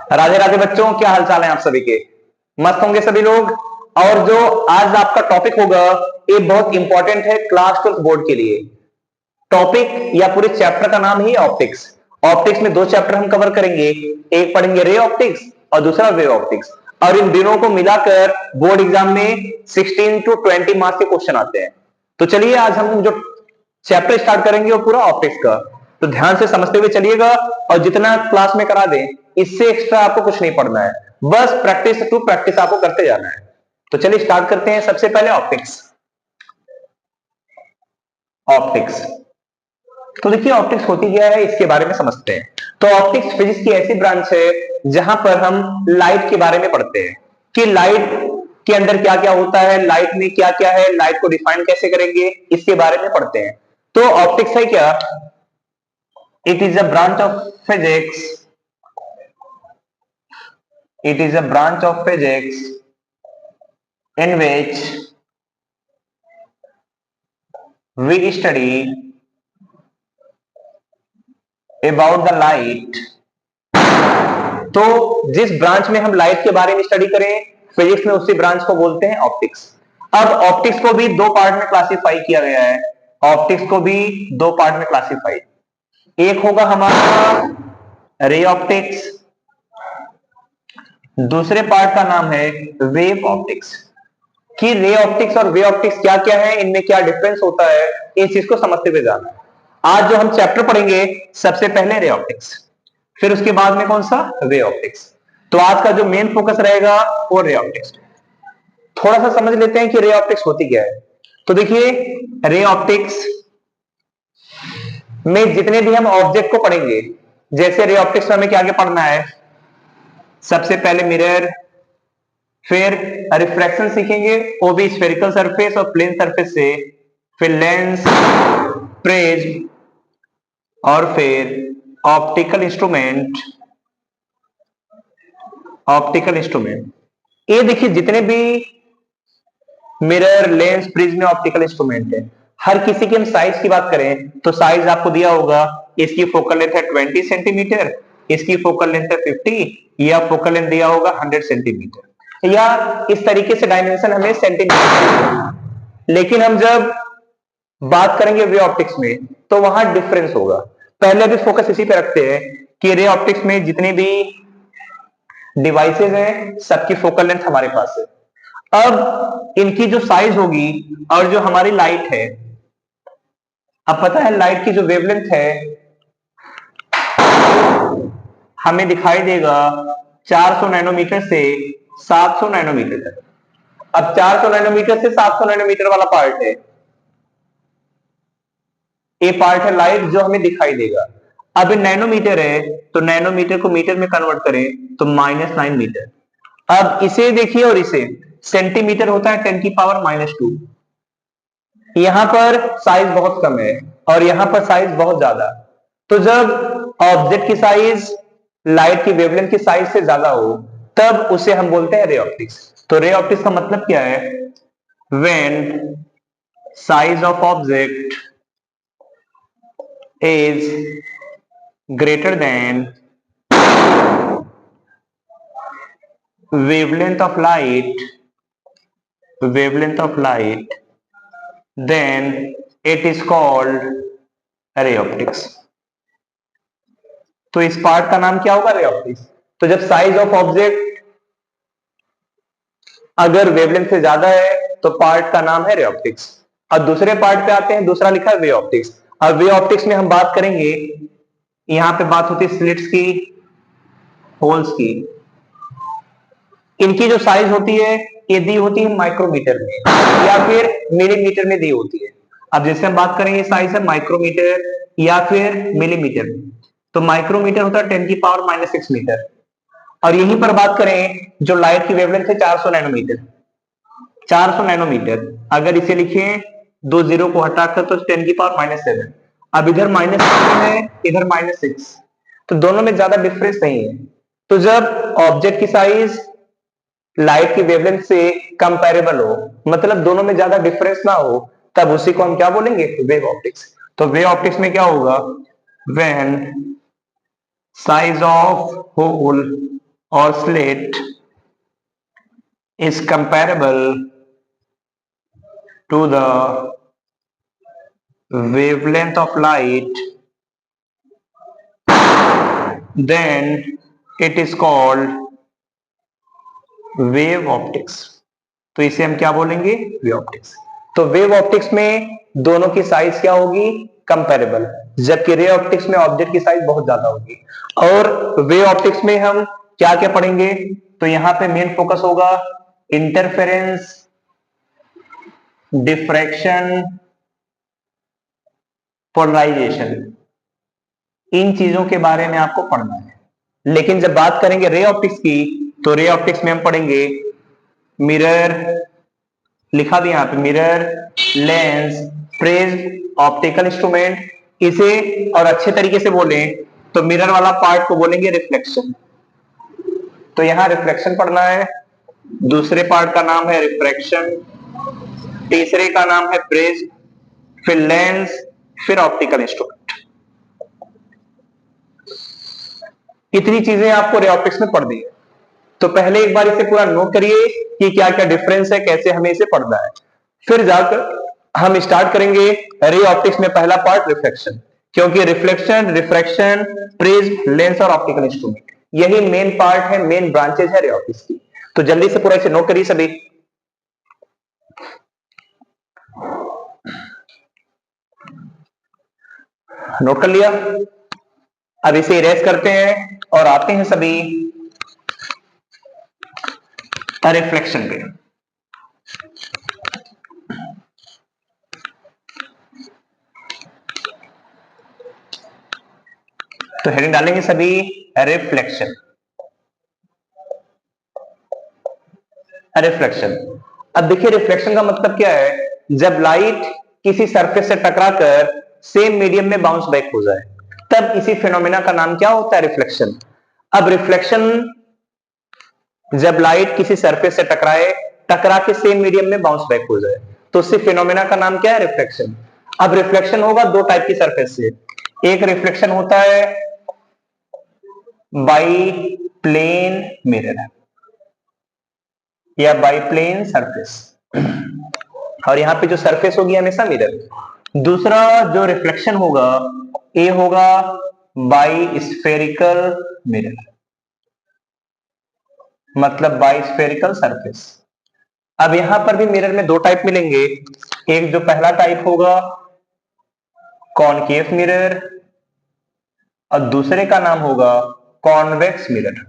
राधे राधे बच्चों, क्या हालचाल है आप सभी के? मस्त होंगे सभी लोग। और जो आज आपका टॉपिक होगा, ये बहुत इंपॉर्टेंट है क्लास 12 बोर्ड के लिए। टॉपिक या पूरे चैप्टर का नाम ही ऑप्टिक्स। ऑप्टिक्स में दो चैप्टर हम कवर करेंगे। एक पढ़ेंगे रे ऑप्टिक्स और दूसरा वेव ऑप्टिक्स। और इन दिनों को मिलाकर बोर्ड एग्जाम में 16 to 20 मार्क्स के क्वेश्चन आते हैं। तो चलिए आज हम जो चैप्टर स्टार्ट करेंगे वो पूरा ऑप्टिक्स का। तो ध्यान से समझते हुए चलिएगा, और जितना क्लास में करा दें इससे एक्स्ट्रा आपको कुछ नहीं पढ़ना है, बस प्रैक्टिस टू प्रैक्टिस आपको करते जाना है। तो चलिए स्टार्ट करते हैं। सबसे पहले ऑप्टिक्स। ऑप्टिक्स तो देखिए, ऑप्टिक्स होती क्या है इसके बारे में समझते हैं। तो ऑप्टिक्स फिजिक्स की ऐसी ब्रांच है जहां पर हम लाइट के बारे में पढ़ते हैं कि लाइट के अंदर क्या क्या होता है, लाइट में क्या क्या है, लाइट को डिफाइन कैसे करेंगे, इसके बारे में पढ़ते हैं। तो ऑप्टिक्स है क्या? It is a branch of physics. It is a branch of physics in which we study about the light। तो जिस ब्रांच में हम लाइट के बारे में स्टडी करें फिजिक्स में, उसी ब्रांच को बोलते हैं ऑप्टिक्स। अब ऑप्टिक्स को भी दो पार्ट में क्लासिफाई किया गया है। ऑप्टिक्स को भी दो पार्ट में क्लासिफाई, एक होगा हमारा रे ऑप्टिक्स, दूसरे पार्ट का नाम है वेव ऑप्टिक्स। कि रे ऑप्टिक्स और वेव ऑप्टिक्स क्या क्या है, इनमें क्या डिफरेंस होता है, इस चीज को समझते हुए जाना है। आज जो हम चैप्टर पढ़ेंगे, सबसे पहले रे ऑप्टिक्स, फिर उसके बाद में कौन सा, वे ऑप्टिक्स। तो आज का जो मेन फोकस रहेगा वो रे ऑप्टिक्स। थोड़ा सा समझ लेते हैं कि रे ऑप्टिक्स होती क्या है। तो देखिए, रे ऑप्टिक्स में जितने भी हम ऑब्जेक्ट को पढ़ेंगे, जैसे रे ऑप्टिक्स में हमें क्या क्या पढ़ना है, सबसे पहले मिरर, फिर रिफ्रैक्शन सीखेंगे, वो भी स्फेरिकल सरफेस और प्लेन सरफेस से, फिर लेंस, प्रिज्म, और फिर ऑप्टिकल इंस्ट्रूमेंट। ऑप्टिकल इंस्ट्रूमेंट, ये देखिए जितने भी mirror, lens, prism, optical instrument है, हर किसी की हम साइज की बात करें तो साइज आपको दिया होगा। इसकी फोकल लेंथ है 20 सेंटीमीटर, इसकी फोकल लेंथ है 50, या फोकल लेंथ दिया होगा 100 सेंटीमीटर, या इस तरीके से डायमेंशन हमें सेंटीमीटर। लेकिन हम जब बात करेंगे वे ऑप्टिक्स में तो वहां डिफरेंस होगा। पहले भी फोकस इसी पे रखते हैं कि रे ऑप्टिक्स में जितने भी डिवाइसेज हैं सबकी फोकल लेंथ हमारे पास है। अब इनकी जो साइज होगी और जो हमारी लाइट है, अब पता है लाइट की जो वेवलेंथ है हमें दिखाई देगा 400 नैनोमीटर से 700 नैनोमीटर तक। अब 400 नैनोमीटर से 700 नैनोमीटर वाला पार्ट है, ये पार्ट है लाइट जो हमें दिखाई देगा। अब नैनोमीटर है तो नैनोमीटर को मीटर में कन्वर्ट करें तो -9 मीटर। अब इसे देखिए और इसे, सेंटीमीटर होता है 10 की पावर -2। यहां पर साइज बहुत कम है और यहां पर साइज बहुत ज्यादा। तो जब ऑब्जेक्ट की साइज लाइट की वेवलेंथ की साइज से ज्यादा हो तब उसे हम बोलते हैं रे ऑप्टिक्स। तो रे ऑप्टिक्स का मतलब क्या है? When size of object is greater than wavelength of light, then it is called ray optics। तो इस पार्ट का नाम क्या होगा? Ray optics. तो जब साइज ऑफ ऑब्जेक्ट अगर वेवलेंथ से ज्यादा है तो पार्ट का नाम है रे ऑप्टिक्स। अब दूसरे पार्ट पे आते हैं, दूसरा लिखा है वे ऑप्टिक्स। अब वे ऑप्टिक्स में हम बात करेंगे, यहां पे बात होती है स्लिट्स की, होल्स की। इनकी जो साइज होती है ये दी होती है माइक्रोमीटर में या फिर मिलीमीटर में दी होती है। अब जैसे हम बात करेंगे साइज है माइक्रोमीटर या फिर मिलीमीटर में, तो माइक्रोमीटर होता है 10 की पावर -6 मीटर। और यहीं पर बात करें जो लाइट की वेवलेंथ है 400 नैनोमीटर। 400 नैनोमीटर अगर इसे लिखें, दो जीरो को हटाकर तो 10 की पावर -7। अब इधर -7 है, इधर -6, तो दोनों में ज्यादा डिफरेंस नहीं है। तो जब ऑब्जेक्ट की साइज लाइट की वेवलेंथ से कंपैरेबल हो, मतलब दोनों में ज्यादा डिफरेंस ना हो, तब उसी को हम क्या बोलेंगे? Wave optics. तो वेव ऑप्टिक्स में क्या होगा? When size of hole oscillate is comparable to the wavelength of light, then it is called wave optics. तो इसे हम क्या बोलेंगे? Wave optics. तो वेव ऑप्टिक्स में दोनों की साइज क्या होगी? कंपेरेबल, जबकि रे ऑप्टिक्स में ऑब्जेक्ट की साइज बहुत ज्यादा होगी। और वेव ऑप्टिक्स में हम क्या क्या पढ़ेंगे? तो यहां पे मेन फोकस होगा इंटरफेरेंस, डिफ्रैक्शन, पोलराइजेशन, इन चीजों के बारे में आपको पढ़ना है। लेकिन जब बात करेंगे रे ऑप्टिक्स की, तो रे ऑप्टिक्स में हम पढ़ेंगे मिरर, लिखा भी यहां पे mirror, lens, prism, optical instrument. इसे और अच्छे तरीके से बोलें तो मिरर वाला पार्ट को बोलेंगे रिफ्लेक्शन। तो यहां रिफ्लेक्शन पढ़ना है, दूसरे पार्ट का नाम है रिफ्रैक्शन, तीसरे का नाम है प्रिज्म, फिर लेंस, फिर ऑप्टिकल इंस्ट्रूमेंट। इतनी चीजें आपको रे ऑप्टिक्स में पढ़ दी है। तो पहले एक बार इसे पूरा नोट करिए कि क्या क्या डिफरेंस है, कैसे हमें इसे पढ़ना है। फिर जाकर हम स्टार्ट करेंगे रे ऑप्टिक्स में पहला पार्ट रिफ्लेक्शन, क्योंकि रिफ्लेक्शन, रिफ्रैक्शन, प्रिज्म, लेंस और ऑप्टिकल इंस्ट्रूमेंट यही मेन पार्ट है, मेन ब्रांचेज है रे ऑप्टिक्स की। तो जल्दी से पूरा इसे नोट करिए सभी। नोट कर लिया? अब इसे इरेज करते हैं और आते हैं सभी रिफ्लेक्शन पे। तो हेडिंग डालेंगे सभी रिफ्लेक्शन। रिफ्लेक्शन, अब देखिए रिफ्लेक्शन का मतलब क्या है? जब लाइट किसी सरफेस से टकराकर सेम मीडियम में बाउंस बैक हो जाए, तब इसी फिनोमेना का नाम क्या होता है? रिफ्लेक्शन। अब रिफ्लेक्शन, जब लाइट किसी सरफेस से टकराए, टकरा के सेम मीडियम में बाउंस बैक हो जाए, तो उसी फिनोमेना का नाम क्या है? रिफ्लेक्शन। अब रिफ्लेक्शन होगा दो टाइप की सरफेस से। एक रिफ्लेक्शन होता है बाई प्लेन मिरर या बाई प्लेन सरफेस, और यहां पे जो सरफेस होगी हमेशा मिरर। दूसरा जो रिफ्लेक्शन होगा, ये होगा बाई स्फेरिकल मिरर, मतलब बाई स्फेरिकल सरफेस। अब यहां पर भी मिरर में दो टाइप मिलेंगे। एक जो पहला टाइप होगा कॉनकेव मिरर, और दूसरे का नाम होगा कॉन्वेक्स मिरर।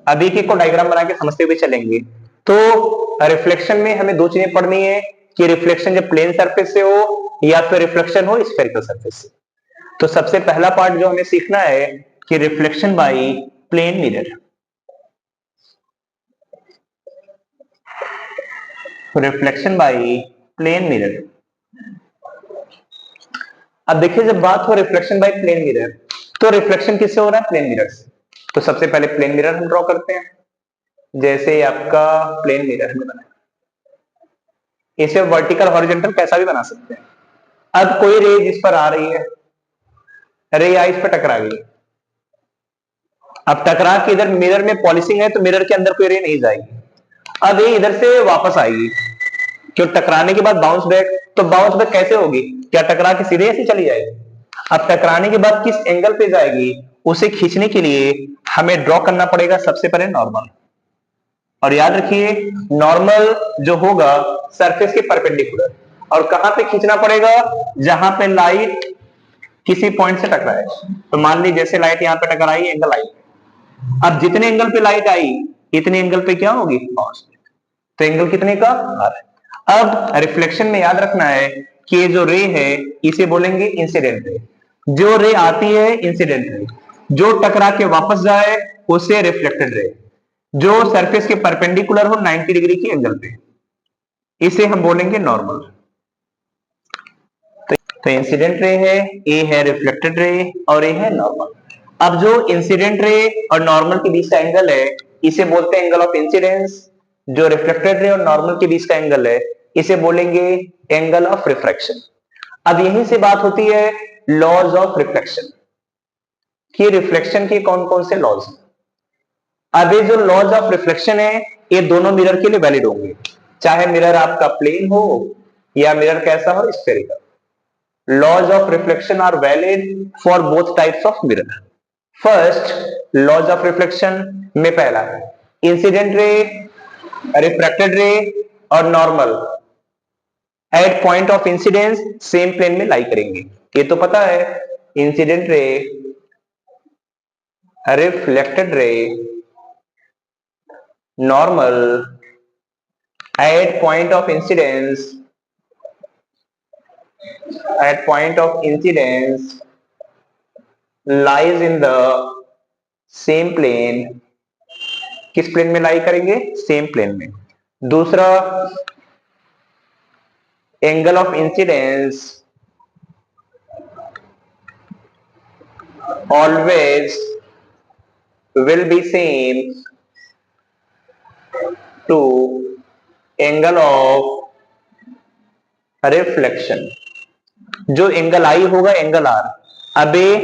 अभी एक को डायग्राम बना के समझते हुए चलेंगे। तो रिफ्लेक्शन में हमें दो चीजें पढ़नी है कि रिफ्लेक्शन जब प्लेन सरफेस से हो या फिर रिफ्लेक्शन हो स्फेरिकल सरफेस से। तो सबसे पहला पार्ट जो हमें सीखना है कि reflection by plane mirror. Reflection by plane mirror. अब देखिए जब बात हो रिफ्लेक्शन बाय प्लेन मिरर, तो रिफ्लेक्शन किससे हो रहा है? प्लेन मिरर से। तो सबसे पहले प्लेन मिरर हम ड्रॉ करते हैं। जैसे आपका प्लेन मिरर हमने बनाया, इसे वर्टिकल हॉरिजॉन्टल कैसा भी बना सकते हैं। अब कोई रे जिस पर आ रही है, रे आई इस पर टकरा गई। अब टकरा के इधर मिरर में पॉलिशिंग है, तो मिरर के अंदर कोई रे नहीं जाएगी। अब ये इधर से वापस आएगी, क्यों? टकराने के बाद बाउंस बैक। तो बाउंस बैक कैसे होगी? क्या टकरा के सीधे ऐसे चली जाएगी? अब टकराने के बाद किस एंगल पे जाएगी, उसे खींचने के लिए हमें ड्रॉ करना पड़ेगा सबसे पहले नॉर्मल। और याद रखिए नॉर्मल जो होगा सरफेस के परपेंडिकुलर, और कहां पे खींचना पड़ेगा? जहां पे लाइट किसी पॉइंट से टकराए। तो मान लीजिए जैसे लाइट यहां पे टकराई, एंगल आई। अब जितने एंगल पे लाइट आई, इतने एंगल पे क्या होगी? बाउंस। तो एंगल कितने का? आर। अब रिफ्लेक्शन में याद रखना है कि ये जो रे है इसे बोलेंगे इंसिडेंट रे। जो रे आती है इंसिडेंट रे, जो टकरा के वापस जाए उसे रिफ्लेक्टेड रे, जो सरफेस के परपेंडिकुलर हो 90 डिग्री की एंगल पे, इसे हम बोलेंगे नॉर्मल। तो इंसिडेंट रे है, ए है रिफ्लेक्टेड रे, और ए है नॉर्मल। अब जो इंसिडेंट रे और नॉर्मल के बीच का एंगल है, इसे बोलते हैं एंगल ऑफ इंसिडेंस। जो रिफ्लेक्टेड रे और नॉर्मल के बीच का एंगल है, इसे बोलेंगे एंगल ऑफ रिफ्रैक्शन। अब यहीं से बात होती है लॉज ऑफ रिफ्लेक्शन, कि रिफ्लेक्शन के कौन कौन से लॉज हैं। अब ये जो लॉज ऑफ रिफ्लेक्शन है ये दोनों मिरर के लिए वैलिड होंगे, चाहे मिरर आपका प्लेन हो या मिरर कैसा हो, spherical. Laws of reflection are valid for both types of mirror. First laws of reflection में पहला इंसिडेंट रे, रिफ्रैक्टेड रे और normal at point of incidence same plane में लाई करेंगे। ये तो पता है, incident ray, reflected ray, normal at point of incidence lies in the same plane। किस प्लेन में लाई करेंगे? सेम प्लेन में। दूसरा angle of incidence always will be same to angle of reflection. जो एंगल आई होगा angle are. अब ये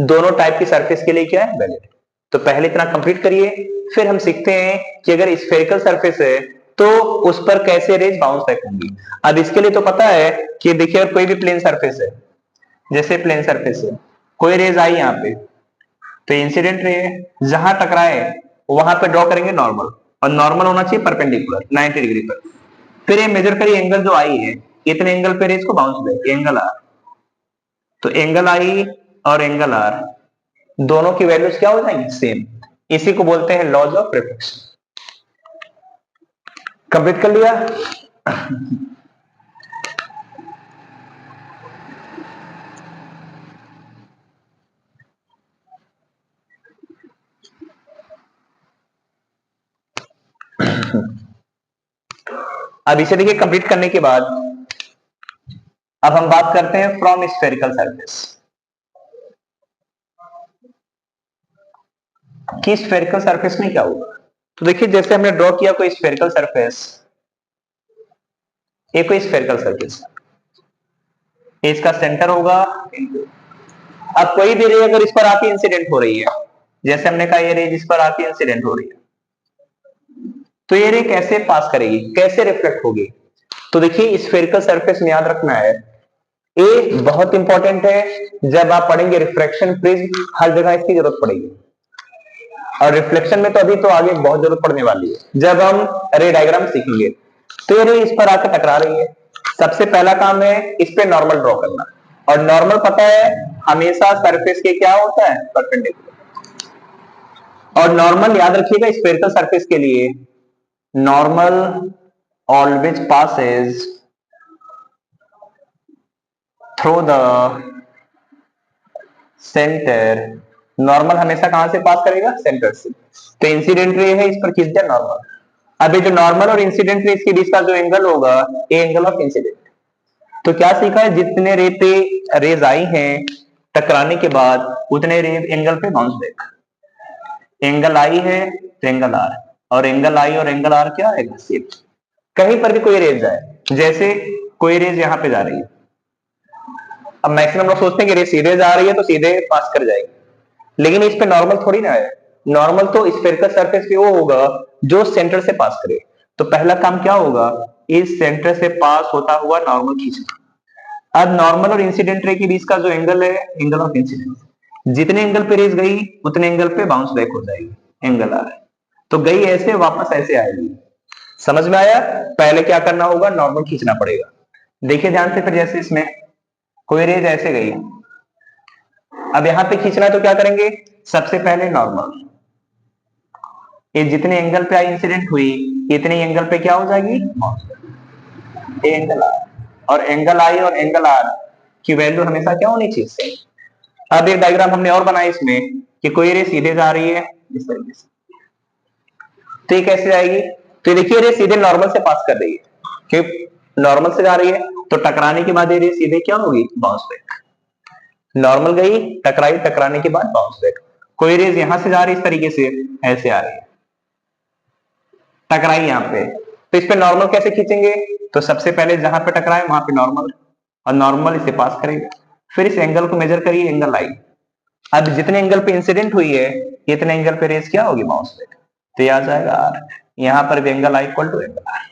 दोनों टाइप की सरफेस के लिए क्या है? वैलिड। तो पहले इतना कंप्लीट करिए, फिर हम सीखते हैं कि अगर स्फेरिकल सरफेस है तो उस पर कैसे रेज बाउंस बैक होंगी। अब इसके लिए तो पता है कि देखिए कोई भी प्लेन सरफेस है, जैसे प्लेन सरफेस है, कोई रेज आई यहाँ पे तो इंसिडेंट रे जहां टकराए वहां पे ड्रॉ करेंगे नॉर्मल, और नॉर्मल होना चाहिए परपेंडिकुलर 90 डिग्री पर। फिर ये मेजर करिए एंगल जो आई है, इतने एंगल पे रेज को बाउंस बैक, एंगल आर। तो एंगल आई और एंगल आर दोनों की वैल्यूज क्या हो जाएंगी? सेम। इसी को बोलते हैं लॉज ऑफ रिफ्लेक्शन। कंप्लीट कर लिया? अब इसे देखिए कंप्लीट करने के बाद अब हम बात करते हैं फ्रॉम स्फेरिकल सरफेस कि स्फेरिकल सरफेस में क्या होगा। तो देखिए जैसे हमने ड्रॉ किया कोई स्फेरिकल सरफेस, ये कोई स्फेरिकल सरफेस, इसका सेंटर होगा। अब कोई भी रे अगर इस पर आके इंसिडेंट हो रही है, जैसे हमने कहा ये रे जिस पर आके इंसिडेंट हो रही है, तो ये रे कैसे पास करेगी, कैसे रिफ्लेक्ट होगी। तो देखिए स्फेरिकल सरफेस में याद रखना है, ये बहुत इंपॉर्टेंट है। जब आप पढ़ेंगे रिफ्रैक्शन प्रिज्म, हर जगह इसकी जरूरत पड़ेगी, और रिफ्लेक्शन में तो अभी तो आगे बहुत जरूरत पड़ने वाली है जब हम रे डायग्राम सीखेंगे। तो ये रे इस पर आकर टकरा रही है, सबसे पहला काम है इस पे नॉर्मल ड्रॉ करना। और नॉर्मल पता है हमेशा सरफेस के क्या होता है? परपेंडिकुलर। और नॉर्मल याद रखिएगा स्फेरिकल सरफेस के लिए, normal always passes through the centre. Normal हमेशा कहां से पास करेगा? सेंटर से। तो इंसिडेंट रे है, इस पर खींच दिया नॉर्मल। अब ये जो नॉर्मल और इंसिडेंट रे इसके बीच का जो एंगल होगा ये एंगल ऑफ इंसिडेंट। तो क्या सीखा है? जितने रे पे रेज आई हैं टकराने के बाद उतने रे एंगल पे बाउंस बैक। एंगल आई है तो एंगल आर, और एंगल आई और एंगल आर क्या आएगा? सेम। कहीं पर भी कोई रेज जाए, जैसे कोई रेज यहां पे जा रही है, अब मैक्सिमम लोग सोचते हैं कि रेज सीधे जा रही है तो सीधे पास कर जाएगी, लेकिन इस पे नॉर्मल थोड़ी ना है। नॉर्मल तो स्फेरिकल सरफेस पे वो होगा जो सेंटर से पास करे। तो पहला काम क्या होगा? इस सेंटर से पास होता हुआ नॉर्मल खींचना। अब नॉर्मल और इंसिडेंट रे के बीच का जो एंगल है एंगल ऑफ इंसिडेंस, जितने एंगल पे रेज गई उतने एंगल पे बाउंस बैक हो जाएगी, एंगल आ रहा है। तो गई ऐसे वापस ऐसे आएगी। समझ में आया? पहले क्या करना होगा? नॉर्मल खींचना पड़ेगा। देखिए ध्यान से, फिर जैसे इसमें कोई रेज ऐसे गई, अब यहां पे खींचना है तो क्या करेंगे? सबसे पहले नॉर्मल, ये जितने एंगल पे आई इंसिडेंट हुई इतने एंगल पे क्या हो जाएगी? Angle R. और एंगल आई और एंगल आर की वैल्यू हमेशा क्या होनी चाहिए? अब एक डायग्राम हमने और बनाया इसमें कि कोई रे सीधे जा रही है इस तरीके से, तो ये कैसे जाएगी? तो देखिए रे सीधे नॉर्मल से पास कर रही है, कि नॉर्मल से जा रही है तो टकराने के बाद ये रे सीधे क्या होगी? Bounce back. नॉर्मल गई, टकराई, टकराने के बाद बाउंस बैक। कोई रेज यहां से जा रही है इस तरीके से, ऐसे आ रही है, टकराई यहां पे, तो इस पे नॉर्मल कैसे खींचेंगे? तो सबसे पहले जहां पे टकराए वहां पे नॉर्मल, और नॉर्मल इसे पास करेगा। फिर इस एंगल को मेजर करिए, एंगल आई। अब जितने एंगल पे इंसिडेंट हुई है इतने एंगल पे रेज क्या होगी? Bounce back. तो ये आ जाएगा आर, यहां पर भी angle I equal to angle R.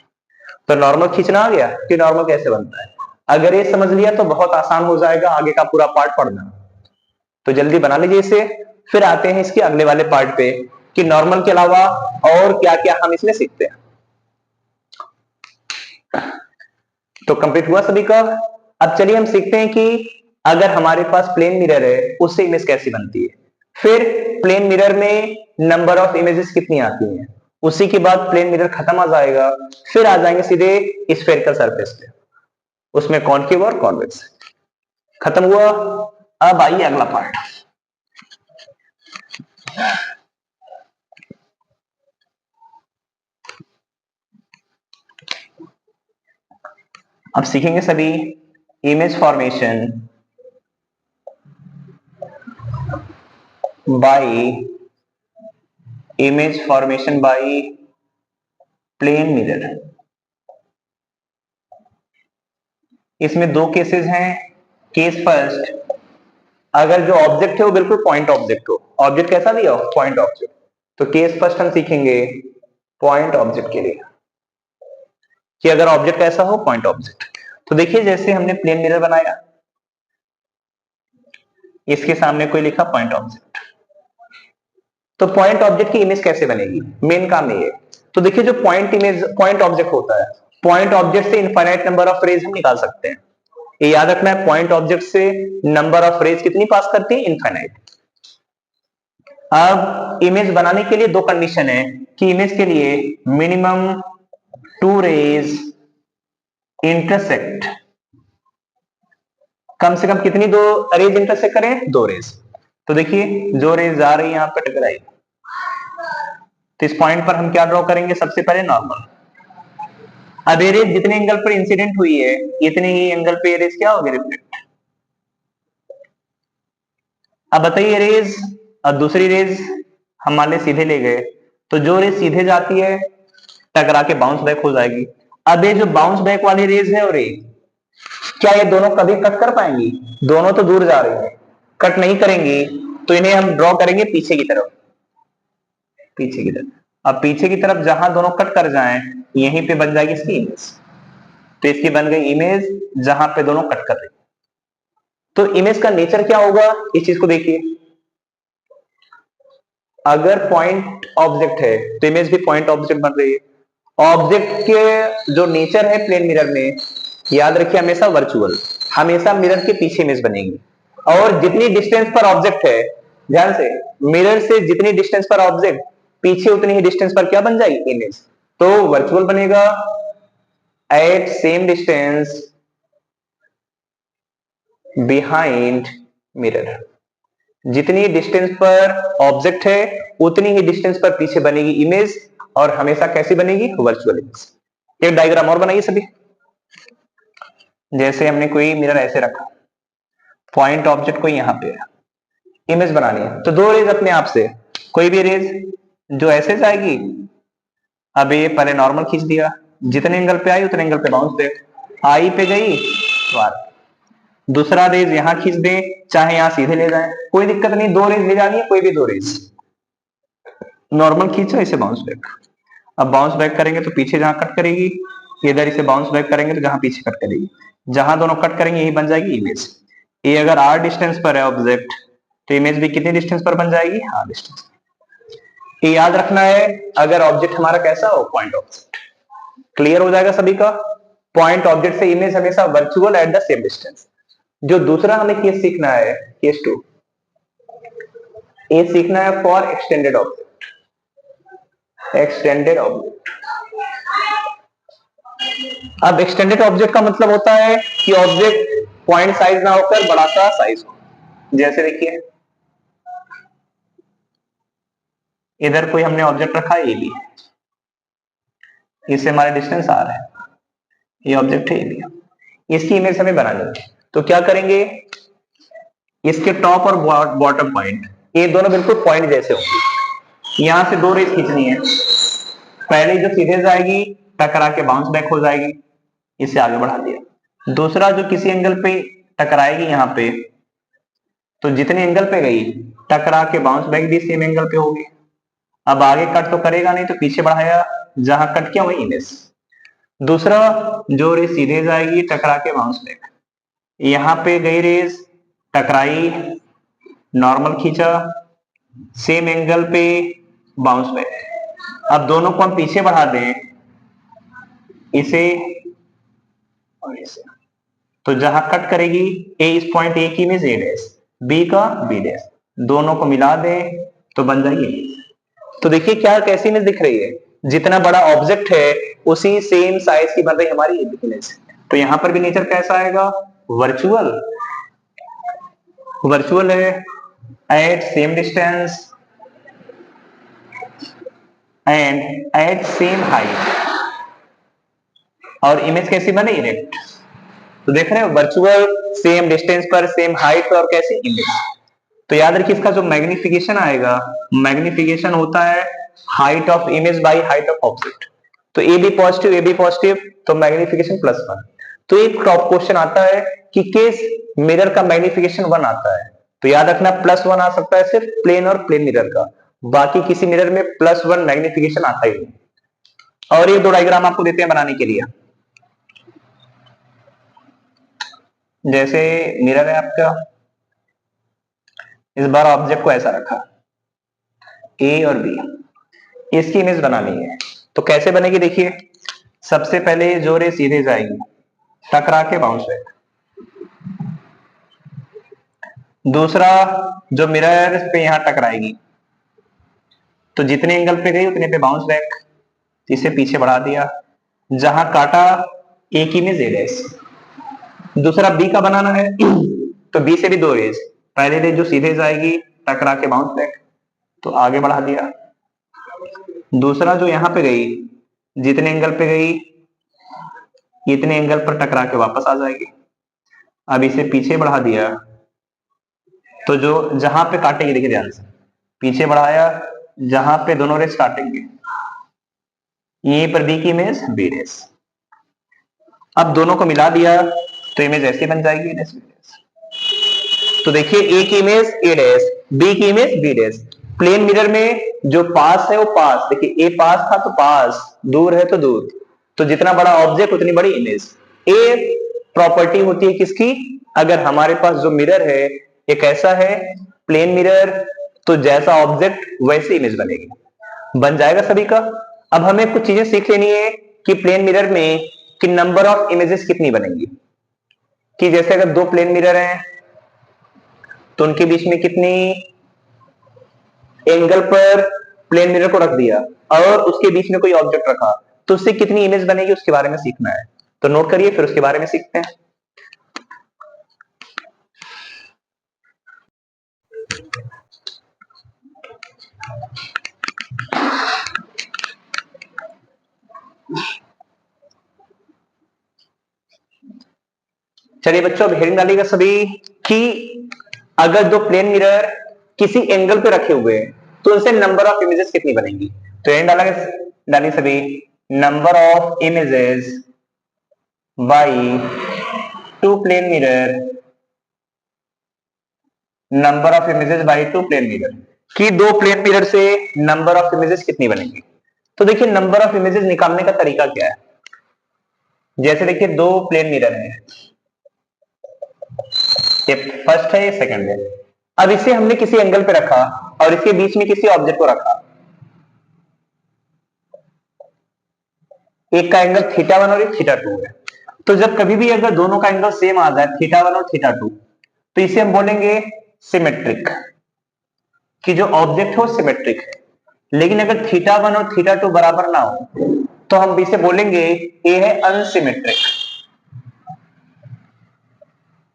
तो नॉर्मल खींचना आ गया कि नॉर्मल कैसे बनता है। अगर ये समझ लिया तो बहुत आसान हो जाएगा आगे का पूरा पार्ट पढ़ना। तो जल्दी बना लीजिए इसे, फिर आते हैं इसके अगले वाले पार्ट पे कि नॉर्मल के अलावा और क्या क्या हम इसमें सीखते हैं। तो कंप्लीट हुआ सभी का। अब चलिए हम सीखते हैं कि अगर हमारे पास प्लेन मिरर है उससे इमेज कैसी बनती है, फिर प्लेन मिरर में नंबर ऑफ इमेजेस कितनी आती हैं, उसी के बाद प्लेन मिरर खत्म आ जाएगा, फिर आ जाएंगे सीधे स्फेरिकल सरफेस पे, उसमें कॉनकेव और कॉन्वेक्स। खत्म हुआ। अब आइए अगला पार्ट। अब सीखेंगे सभी image formation by plane mirror. इसमें दो केसेस हैं। केस फर्स्ट, अगर जो ऑब्जेक्ट है वो बिल्कुल पॉइंट ऑब्जेक्ट हो, ऑब्जेक्ट कैसा दिया हो, पॉइंट ऑब्जेक्ट, तो केस फर्स्ट हम सीखेंगे पॉइंट ऑब्जेक्ट के लिए कि अगर ऑब्जेक्ट ऐसा हो पॉइंट ऑब्जेक्ट। तो देखिए जैसे हमने प्लेन मिरर बनाया, इसके सामने कोई लिखा पॉइंट ऑब्जेक्ट, तो पॉइंट ऑब्जेक्ट की इमेज कैसे बनेगी, मेन काम ये है। तो देखिए जो पॉइंट ऑब्जेक्ट होता है, पॉइंट ऑब्जेक्ट से इनफाइनाइट नंबर ऑफ रेज हम निकाल सकते हैं। ये याद रखना है, पॉइंट ऑब्जेक्ट से नंबर ऑफ रेज कितनी पास करती है, इनफाइनाइट। अब इमेज बनाने के लिए दो कंडीशन है कि इमेज के लिए मिनिमम 2 रेज इंटरसेक्ट, कम से कम कितनी दो रेज इंटरसेक्ट करें, 2 रेज। तो देखिए जो रेज आ रही है यहां पर टकराई, तो इस पॉइंट पर हम क्या ड्रॉ करेंगे, सबसे पहले नॉर्मल। अब ये रेज जितने एंगल पर इंसिडेंट हुई है इतने ही एंगल पे ये रेज क्या होगी, रिफ्लेक्ट। अब बताइए रेज, अब दूसरी रेज हम मान ले सीधे ले गए, तो जो रेज सीधे जाती है टकरा के बाउंस बैक हो जाएगी। अब ये जो बाउंस बैक वाली रेज है और रेज, क्या ये दोनों कभी कट कर पाएंगी, दोनों तो दूर जा रही है, कट नहीं करेंगी, तो इन्हें हम ड्रॉ करेंगे पीछे की तरफ, पीछे की तरफ। अब पीछे की तरफ जहां दोनों कट कर जाएं यहीं पे बन जाएगी इसकी इमेज। तो इसकी बन गई इमेज जहां पे दोनों कट कर रही। तो इमेज का नेचर क्या होगा, इस चीज को देखिए। अगर पॉइंट ऑब्जेक्ट है तो इमेज भी पॉइंट ऑब्जेक्ट बन रही है। ऑब्जेक्ट के जो नेचर है प्लेन मिरर में, याद रखिए हमेशा वर्चुअल, हमेशा मिरर के पीछे इमेज बनेगी। और जितनी डिस्टेंस पर ऑब्जेक्ट है, ध्यान से, मिरर से जितनी डिस्टेंस पर ऑब्जेक्ट, पीछे उतनी ही डिस्टेंस पर क्या बन जाएगी, इमेज। तो वर्चुअल बनेगा at same distance behind mirror. जितनी डिस्टेंस पर ऑब्जेक्ट है उतनी ही डिस्टेंस पर पीछे बनेगी इमेज, और हमेशा कैसी बनेगी, वर्चुअल इमेज। एक डायग्राम और बनाइए सभी। जैसे हमने कोई मिरर ऐसे रखा, पॉइंट ऑब्जेक्ट को यहां पे इमेज बनानी है, तो दो रेज अपने आप से, कोई भी रेज जो ऐसे जाएगी, अब ये पहले नॉर्मल खींच दिया, जितने एंगल पे आई उतने एंगल पे बाउंस दे, आई पे गई तो आ, दूसरा रेज यहां खींच दे, चाहे यहां सीधे ले जाए, कोई दिक्कत नहीं, दो रेज ले जानी है, कोई भी दो रेज, नॉर्मल खींचो, इसे बाउंस बैक। अब बाउंस बैक करेंगे तो पीछे जहां कट करेगी, इधर इसे बाउंस बैक करेंगे तो जहां पीछे कट करेगी, जहां दोनों कट करेंगे यही बन जाएगी इमेज। ये अगर r डिस्टेंस पर है ऑब्जेक्ट, तो इमेज भी कितनी डिस्टेंस पर बन जाएगी, r डिस्टेंस। ये याद रखना है अगर ऑब्जेक्ट हमारा कैसा हो, पॉइंट ऑब्जेक्ट। क्लियर हो जाएगा सभी का। पॉइंट ऑब्जेक्ट से इमेज हमेशा virtual at the same distance. जो दूसरा हमें केस सीखना है, केस 2, ये सीखना है for extended object. Extended object, अब एक्सटेंडेड ऑब्जेक्ट का मतलब होता है कि ऑब्जेक्ट पॉइंट साइज ना होकर बड़ा सा साइज हो। जैसे देखिए इधर कोई हमने ऑब्जेक्ट रखा है, ये भी, इससे हमारा डिस्टेंस आ रहा है, ये ऑब्जेक्ट है, ये भी, इसकी इमेज हमें बनानी है। तो क्या करेंगे, इसके टॉप और बॉटम पॉइंट, ये दोनों बिल्कुल पॉइंट जैसे होंगे। यहां से दो रेज खींचनी है, पहले जो सीधे जाएगी टकरा के बाउंस बैक हो जाएगी, इसे आगे बढ़ा दिया। दूसरा जो किसी एंगल पे टकराएगी यहां पे, तो जितने एंगल पे गई टकरा के बाउंस बैक भी सेम एंगल पे होगी। अब आगे कट तो करेगा नहीं, तो पीछे बढ़ाया, जहां कट किया वही इमेज। दूसरा, जो रेज सीधे जाएगी टकरा के बाउंस बैक, यहां पे गई रेज, टकराई, नॉर्मल खींचा, सेम एंगल पे, बाउंस बैक। अब दोनों को हम पीछे बढ़ा दें, इसे और इसे, तो जहां कट करेगी ए, इस पॉइंट ए की इमेज ए डैश, बी का बी डैश, दोनों को मिला दें तो बन जाएगी। तो देखिए क्या कैसी इमेज दिख रही है, जितना बड़ा ऑब्जेक्ट है उसी सेम साइज की बन रही हमारी इमेज। तो यहां पर भी नेचर कैसा आएगा, वर्चुअल। वर्चुअल है, at same distance and at same height, और इमेज कैसी बने, इरेक्ट। तो देख रहे हो, वर्चुअल, सेम डिस्टेंस पर सेम हाइट और कैसी इमेज। तो याद रखिए इसका जो मैग्निफिकेशन आएगा, मैग्निफिकेशन होता है height of image by height of object. तो ए बी पॉजिटिव, तो मैग्निफिकेशन +1। तो एक टॉप क्वेश्चन आता है कि किस मिरर का मैग्निफिकेशन 1 आता है, तो याद रखना +1 आ सकता है सिर्फ प्लेन और प्लेन मिरर का, बाकी किसी मिरर में +1 मैग्निफिकेशन आता ही नहीं। और ये दो डायग्राम आपको देते हैं बनाने के लिए। जैसे मिरर है आपका, इस बार ऑब्जेक्ट को ऐसा रखा, ए और बी, इसकी इमेज बनानी है। तो कैसे बनेगी देखिए, सबसे पहले जो रे सीधे जाएगी, टकरा के बाउंस बैक। दूसरा, जो मिरर पे यहां टकराएगी, तो जितने एंगल पे गई उतने पे बाउंस बैक, इसे पीछे बढ़ा दिया, जहां काटा एक इमेज ए डैश। दूसरा बी का बनाना है, तो बी से भी दो रेज, पहले रेज जो सीधे जाएगी टकरा के बाउंस बैक, तो आगे बढ़ा दिया। दूसरा जो यहां पे गई, जितने एंगल पे गई इतने एंगल पर टकरा के वापस आ जाएगी। अब इसे पीछे बढ़ा दिया, तो जो जहां पे काटेंगे, देखिए ध्यान से, पीछे बढ़ाया, जहां पे दोनों रेस काटेंगे, ये पर बी की इमेज बी रेस। अब दोनों को मिला दिया तो इमेज ऐसी बन जाएगी, डैश बी डैश। तो देखिए ए की इमेज ए डैश, बी की image B dash. Plane mirror में जो पास है वो पास, देखिए ए पास था तो पास, दूर है तो दूर, तो जितना बड़ा ऑब्जेक्ट उतनी बड़ी इमेज। ए प्रॉपर्टी होती है किसकी, अगर हमारे पास जो मिरर है एक ऐसा है प्लेन मिरर, तो जैसा ऑब्जेक्ट वैसे इमेज बनेगी, बन जाएगा सभी का। अब हमें कुछ चीजें सीख लेनी है कि प्लेन मिरर में कि नंबर ऑफ इमेजेस कितनी बनेंगी, कि जैसे अगर दो प्लेन मिरर हैं तो उनके बीच में कितनी एंगल पर प्लेन मिरर को रख दिया और उसके बीच में कोई ऑब्जेक्ट रखा, तो उससे कितनी इमेज बनेगी उसके बारे में सीखना है। तो नोट करिए, फिर उसके बारे में सीखते हैं। चलिए बच्चों, अब हेडिंग डालिएगा सभी कि अगर दो प्लेन मिरर किसी एंगल पे रखे हुए हैं तो उनसे नंबर ऑफ इमेजेस कितनी बनेंगी। तो हेडिंग डालिए सभी, number of images by two plane mirror, number of images by two plane mirror, कि दो प्लेन मिरर से नंबर ऑफ इमेजेस कितनी बनेंगी। तो देखिए नंबर ऑफ इमेजेस निकालने का तरीका क्या है, जैसे देखिए दो प्लेन मिरर है, ये फर्स्ट है ये सेकंड है। अब इसे हमने किसी एंगल पे रखा और इसके बीच में किसी ऑब्जेक्ट को रखा, एक का एंगल θ1 और एक θ2 है। तो जब कभी भी अगर दोनों का एंगल सेम आ जाए, θ1 और θ2, तो इसे हम बोलेंगे सिमेट्रिक, कि जो ऑब्जेक्ट हो सिमेट्रिक है। लेकिन अगर θ1 और θ2 बराबर ना हो तो हम इसे बोलेंगे ये है अनसिमेट्रिक,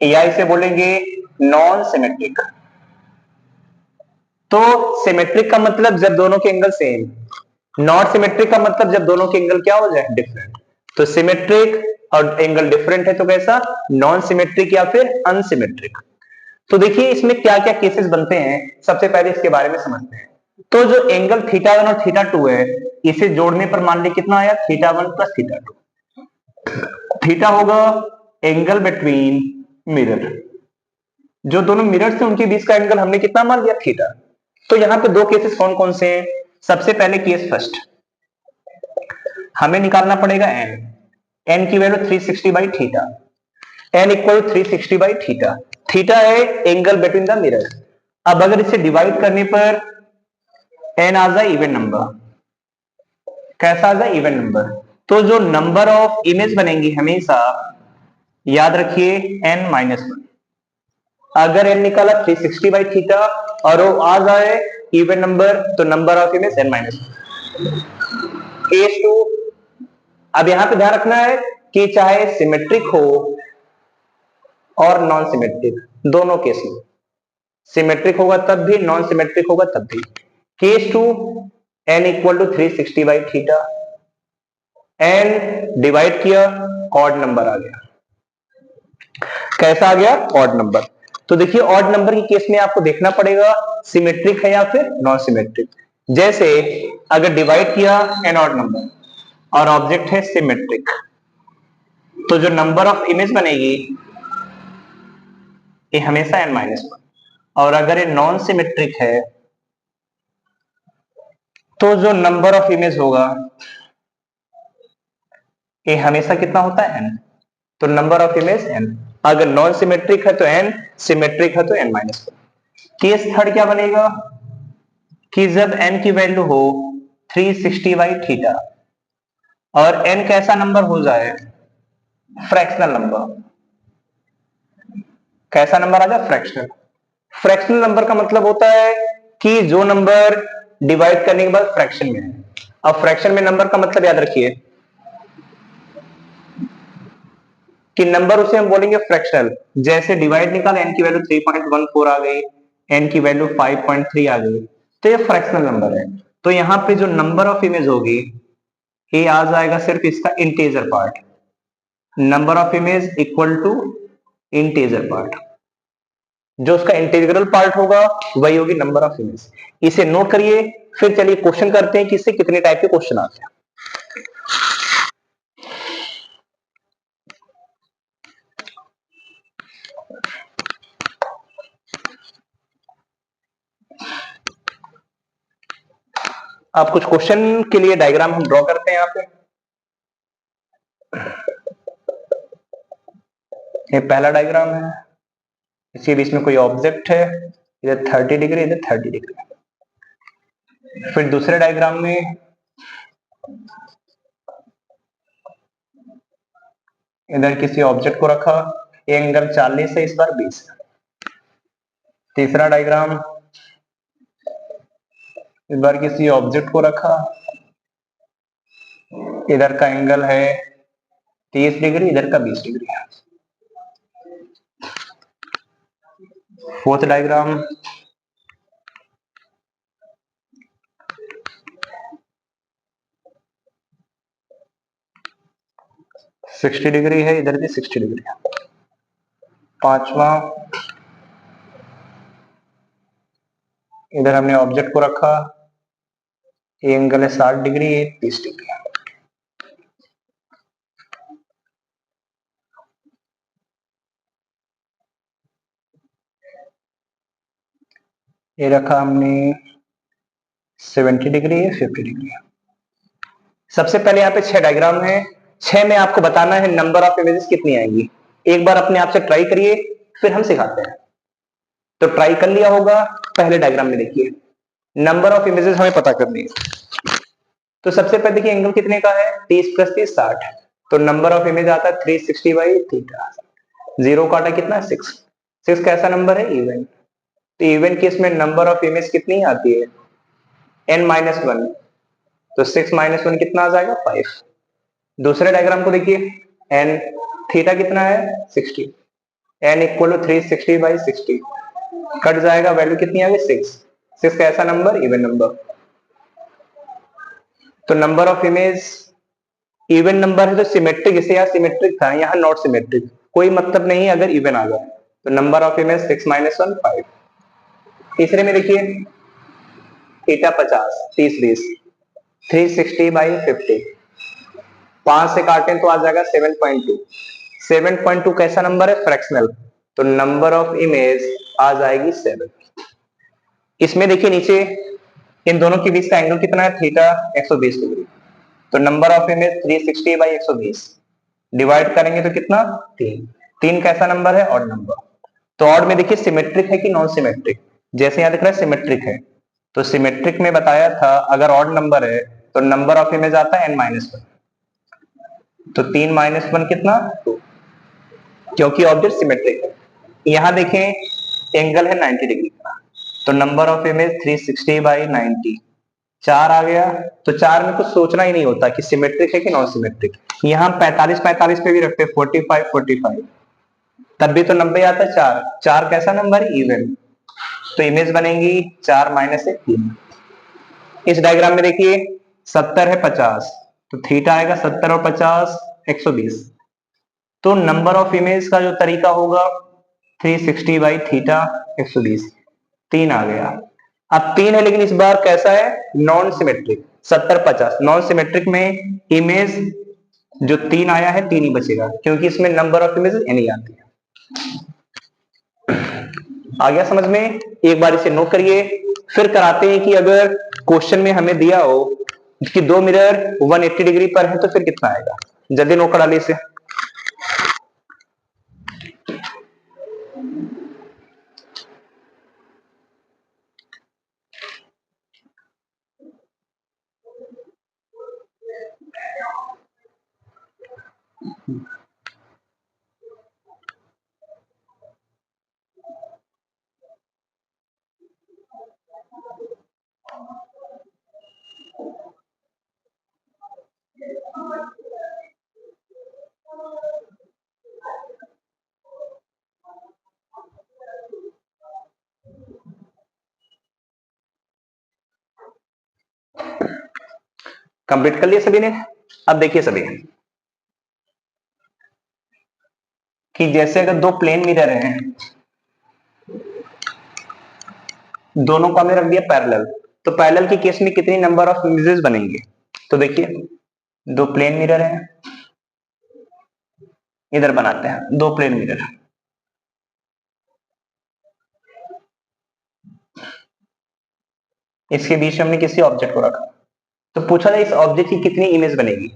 या इसे बोलेंगे नॉन सिमेट्रिक। तो सिमेट्रिक का मतलब जब दोनों के एंगल सेम, नॉन सिमेट्रिक का मतलब जब दोनों के एंगल क्या हो जाए, डिफरेंट। तो सिमेट्रिक और एंगल डिफरेंट है तो कैसा, नॉन सिमेट्रिक या फिर अनसिमेट्रिक। तो देखिए इसमें क्या क्या केसेस बनते हैं, सबसे पहले इसके बारे में समझते हैं। तो जो एंगल θ1 और θ2 है, इसे जोड़ने पर मान लीजिए कितना आया, θ1 + θ2। थीटा होगा एंगल बिटवीन मिरर, जो दोनों मिरर से उनके बीच का एंगल हमने कितना मान लिया, थीटा। तो यहां पे दो केसेस कौन कौन से हैं, सबसे पहले केस फर्स्ट, हमें निकालना पड़ेगा एन की value 360 by theta, N equal 360 by theta, theta है एंगल बिटवीन द मिरर। अब अगर इसे डिवाइड करने पर एन आ जाए इवन नंबर, कैसा आ जाए इवन नंबर, तो जो नंबर ऑफ इमेज बनेंगी हमेशा याद रखिए n माइनस वन। अगर n निकाला 360 बाई थीटा और वो आ जाए इवन नंबर तो number of image n minus one. Case two, अब यहां पे ध्यान रखना है कि चाहे सिमेट्रिक हो और नॉन सिमेट्रिक, दोनों केस में सिमेट्रिक होगा तब भी, नॉन सिमेट्रिक होगा तब भी। Case two, n equal to 360 by theta, n divide किया ऑड नंबर आ गया, कैसा आ गया ऑड नंबर। तो देखिए ऑड नंबर की केस में आपको देखना पड़ेगा सिमेट्रिक है या फिर नॉन सिमेट्रिक। जैसे अगर डिवाइड किया एन ऑड नंबर और ऑब्जेक्ट है सिमेट्रिक, तो जो नंबर ऑफ इमेज बनेगी ये हमेशा n माइनस वन, और अगर ये नॉन सिमेट्रिक है तो जो नंबर ऑफ इमेज होगा ये हमेशा कितना होता है n, तो नंबर ऑफ इमेज n। अगर नॉन सिमेट्रिक है तो n, सिमेट्रिक है तो n minus one. Case third क्या बनेगा कि जब n की वैल्यू हो 360 बाई थीटा और n कैसा नंबर हो जाए फ्रैक्शनल नंबर, कैसा नंबर आ जाए फ्रैक्शनल। फ्रैक्शनल नंबर का मतलब होता है कि जो नंबर डिवाइड करने के बाद फ्रैक्शन में है। अब फ्रैक्शन में नंबर का मतलब याद रखिए कि नंबर उसे हम बोलेंगे फ्रैक्शनल। जैसे डिवाइड निकाल n की वैल्यू 3.14 आ गई, n की वैल्यू 5.3 आ गई, तो ये फ्रैक्शनल नंबर है। तो यहां पे जो नंबर ऑफ इमेज होगी ये आ जाएगा सिर्फ इसका integer part, number of image equal to integer part, जो उसका इंटीग्रल पार्ट होगा वही होगी नंबर ऑफ इमेज। इसे नोट करिए, फिर चलिए क्वेश्चन करते हैं कि इससे कितने टाइप के क्वेश्चन आते हैं। अब कुछ क्वेश्चन के लिए डायग्राम हम ड्रॉ करते हैं। यहाँ पे ये पहला डायग्राम है, इसके बीच में कोई ऑब्जेक्ट है, इधर 30 डिग्री इधर 30 डिग्री। फिर दूसरे डायग्राम में इधर किसी ऑब्जेक्ट को रखा, एंगल 40 है, इस बार 20 है। तीसरा डायग्राम, इस बार किसी ऑब्जेक्ट को रखा, इधर का एंगल है 30 डिग्री, इधर का 20 डिग्री है। फोर्थ डायग्राम, सिक्सटी डिग्री है, इधर भी 60 डिग्री है। पांचवा, इधर हमने ऑब्जेक्ट को रखा, एंगल है 60 डिग्री, 30 डिग्री। ये रखा हमने 70 डिग्री है, 50 डिग्री है। सबसे पहले यहाँ पे 6 डायग्राम है, 6 में आपको बताना है नंबर ऑफ इमेजेस कितनी आएंगी। एक बार अपने आप से ट्राई करिए, फिर हम सिखाते हैं। तो ट्राई कर लिया होगा, पहले डायग्राम में देखिए नंबर ऑफ इमेजेस हमें पता करनी है। तो सबसे पहले देखिए एंगल कितने का है, 30 प्लस 30 60, तो नंबर ऑफ इमेज आता है 360 बाई थीटा। जीरो काटा कितना है 6, 6 कैसा नंबर है इवन, तो इवन केस में नंबर ऑफ इमेज कितनी आती है n माइनस वन, तो 6 माइनस वन कितना आ जाएगा 5। दूसरे डायग्राम को देखिए, n थीटा कितना है 60, n इक्वल टू 360 बाई 60, कट जाएगा वैल्यू कितनी आ गई 6, 6 कैसा नंबर इवन नंबर। तो number of image even number है तो सिमेट्रिक, इसे यहाँ सिमेट्रिक था, यहाँ नॉट सिमेट्रिक, कोई मतलब नहीं अगर इवन आ गया। तो number of image 6 minus one 5। तीसरे में देखिए थीटा 50 30 20, 360 बाई 50, 5 से काटें तो आ जाएगा 7.2, 7.2 कैसा नंबर है फ्रैक्शनल, तो नंबर ऑफ इमेज आ जाएगी 7। इसमें देखिए नीचे इन दोनों के बीच का एंगल कितना है? Theta 120 degree. तो number of image 360 by 120 divide करेंगे तो कितना? 3। 3 कैसा नंबर है? Odd number. तो ऑड में देखिए सिमेट्रिक है कि नॉन सिमेट्रिक। जैसे यहां दिख रहा है सिमेट्रिक है, तो सिमेट्रिक में बताया था अगर ऑड नंबर है तो नंबर ऑफ इमेज आता है n-1। तो 3-1 कितना? 2, क्योंकि ऑब्जेक्ट सिमेट्रिक है। यहां देखें एंगल है 90 डिग्री का, तो नंबर ऑफ इमेज 360 बाई 90 4 आ गया। तो 4 में कुछ सोचना ही नहीं होता कि सिमेट्रिक है कि नॉन सिमेट्रिक। यहां 45-45 पे भी रखते 45-45, तब भी तो 90 आता है। 4 4 कैसा नंबर है? इवन। तो इमेज बनेगी 4 माइनस 3। इस डायग्राम में देखिए 70 है 50, तो थीटा आएगा 70 और 50 120। तो नंबर ऑफ इमेज का जो तरीका होगा 360 बाई थीटा 120, 3 आ गया। अब 3 है लेकिन इस बार कैसा है? Non symmetric. 70-50 नॉन सिमेट्रिक में इमेज जो 3 आया है 3 ही बचेगा, क्योंकि इसमें नंबर ऑफ इमेज नहीं आती है। आ गया समझ में? एक बार इसे नोट करिए, फिर कराते हैं कि अगर क्वेश्चन में हमें दिया हो कि दो मिरर 180 डिग्री पर है तो फिर कितना आएगा। जल्दी नोट करा ली इसे। कंप्लीट कर लिया सभी ने? अब देखिए सभी कि जैसे अगर दो प्लेन मिरर हैं, दोनों को हमने रख दिया पैरेलल, तो पैरेलल के केस में कितनी नंबर ऑफ इमेजेस बनेंगे? तो देखिए दो प्लेन मिरर हैं, इधर बनाते हैं दो प्लेन मिरर। इसके बीच में हमने किसी ऑब्जेक्ट को रखा, तो पूछा जाए इस ऑब्जेक्ट की कितनी इमेज बनेगी।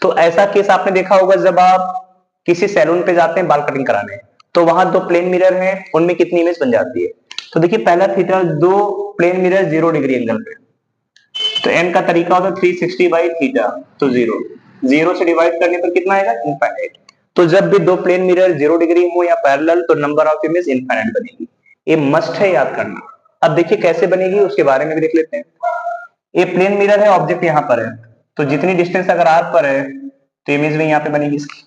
तो ऐसा केस आपने देखा होगा जब आप किसी सैलून पे जाते हैं बाल कटिंग कराने, तो वहां दो प्लेन मिरर हैं, उनमें कितनी इमेज बन जाती है। तो देखिए पहला थीटा, दो प्लेन मिरर 0 डिग्री एंगल पे, तो एन का तरीका होता है 360 बाई थीटा, तो 0 0 से डिवाइड करने पर कितना आएगा? इनफाइनाइट। तो जब भी दो प्लेन मिरर 0 डिग्री हो या पैरेलल तो नंबर ऑफ इमेज इनफाइनाइट बनेगी। ये मस्ट है याद करना। अब देखिए कैसे बनेगी उसके बारे में भी देख लेते हैं। ये प्लेन मिरर है, ऑब्जेक्ट यहां पर है, तो जितनी डिस्टेंस अगर आर पर है तो इमेज भी यहां पे बनेगी इसकी।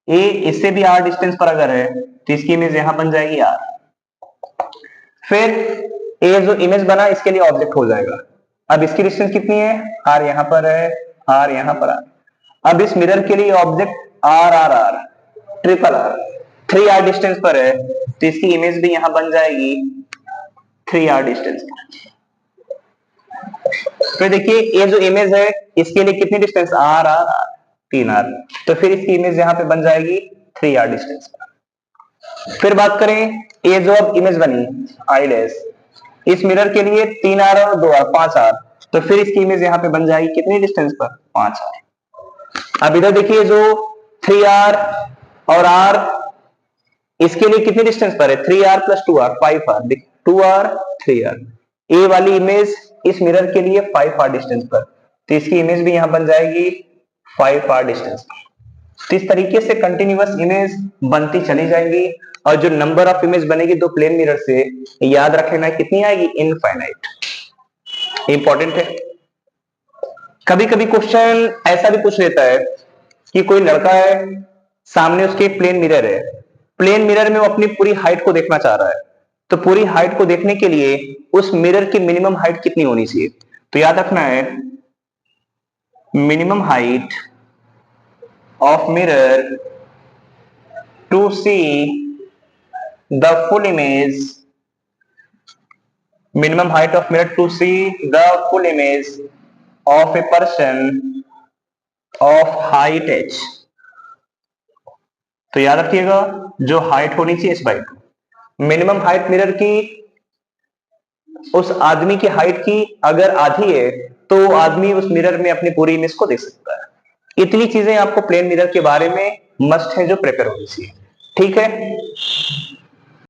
ए इससे भी आर डिस्टेंस पर अगर है तो इसकी इमेज यहां बन जाएगी आर। फिर ए जो इमेज बना इसके लिए ऑब्जेक्ट हो जाएगा। अब इसकी डिस्टेंस कितनी है? आर यहां पर है, आर यहां पर आर। अब इस मिरर के लिए object R R R triple R, 3 R distance पर है, तो इसकी इमेज भी यहां बन जाएगी 3 आर डिस्टेंस पर। तो देखिए ये जो इमेज है इसके लिए कितनी distance? R R R, 3 R. तो फिर इसकी इमेज यहां पे बन जाएगी 3 आर डिस्टेंस पर। फिर बात करें ये जो अब इमेज बनी आई डैश, इस मिरर के लिए 3 आर और 2 आर 5 आर, तो फिर इसकी इमेज यहां पे बन जाएगी कितनी डिस्टेंस पर? 5 आर। अब इधर देखिए जो 3 आर और आर, इसके लिए कितनी डिस्टेंस पर है? 3 r plus 2 r 5 r. 2 r 3 r, A वाली इमेज इस मिरर के लिए 5 आर डिस्टेंस पर, तो इसकी इमेज भी यहां बन जाएगी 5 आर डिस्टेंस पर। तो इस तरीके से कंटिन्यूअस इमेज बनती चली जाएंगी, और जो नंबर ऑफ इमेज बनेगी दो प्लेन मिरर से, याद रख लेना कितनी आएगी? इनफाइनाइट। इंपॉर्टेंट है। कभी कभी क्वेश्चन ऐसा भी पूछ लेता है कि कोई लड़का है, सामने उसके प्लेन मिरर है, प्लेन मिरर में वो अपनी पूरी हाइट को देखना चाह रहा है, तो पूरी हाइट को देखने के लिए उस मिरर की मिनिमम हाइट कितनी होनी चाहिए? तो याद रखना है minimum height of mirror to see the full image, minimum height of mirror to see the full image of a person of height h। तो याद रखिएगा जो हाइट होनी चाहिए इस बाइक, मिनिमम हाइट मिरर की उस आदमी की हाइट की अगर आधी है तो वो आदमी उस मिरर में अपनी पूरी इमेज को देख सकता है। इतनी चीजें आपको प्लेन मिरर के बारे में मस्ट है जो प्रिपेयर होनी चाहिए। ठीक है,